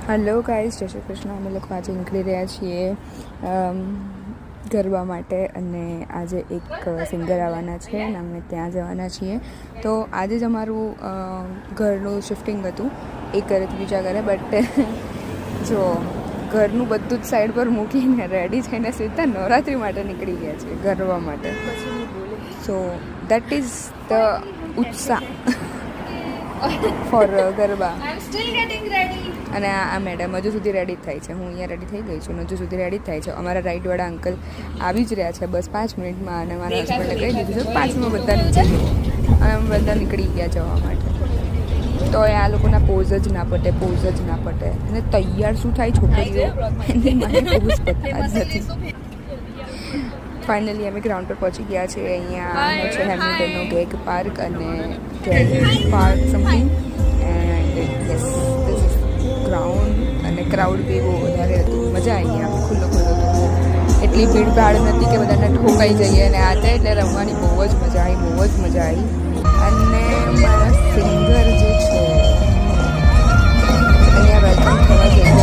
Hello guys, જય શ્રી કૃષ્ણ. અમે લોકો આજે નીકળી રહ્યા છીએ ગરબા માટે અને આજે એક સિંગર આવવાના છે અને અમે ત્યાં જવાના છીએ. તો આજે જ અમારું ઘરનું શિફ્ટિંગ હતું, એક ઘરેથી બીજા ઘરે. બટ જો ઘરનું બધું જ સાઈડ પર મૂકીને રેડી થઈને સીધા નવરાત્રિ માટે નીકળી ગયા છે, ગરબા માટે. સો દેટ ઇઝ ધ ઉત્સાહ ફોર ગરબા. અને આ મેડમ હજુ સુધી રેડી જ થાય છે. હું અહીંયા રેડી થઈ ગઈ છું, હજુ સુધી રેડી જ થાય છે. અમારા રાઈડવાળા અંકલ આવી જ રહ્યા છે બસ 5 મિનિટમાં, અને મારા હસબન્ડે કહી દીધું છે 5 મિનિટમાં બધા નીચે છે. અને અમે બધા નીકળી ગયા જવા માટે. તો આ લોકોના પોઝ જ ના પટે, પોઝ જ ના પટે. અને તૈયાર શું થાય છોકરીઓ, એની માટે પોઝ પતતા જ નથી. ફાઇનલી અમે ગ્રાઉન્ડ પર પહોંચી ગયા છે. અહીંયા છે હેમિલ્ટનનો ગેગ પાર્ક અને Gage park something. And yes, this is ground. અને ક્રાઉડ બી બહુ વધારે હતું, મજા આવી. આમ ખુલ્લો હતું, એટલી ભીડભાડ નથી કે બધાને ઠોકાઈ જઈએ. અને આ એટલે રમવાની બહુ જ મજા આવી, બહુ જ મજા આવી. અને મારા સિંગર જે છે અહીંયા વેલકમ થવા જઈએ.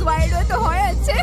વાયડો તો હોય જ છે.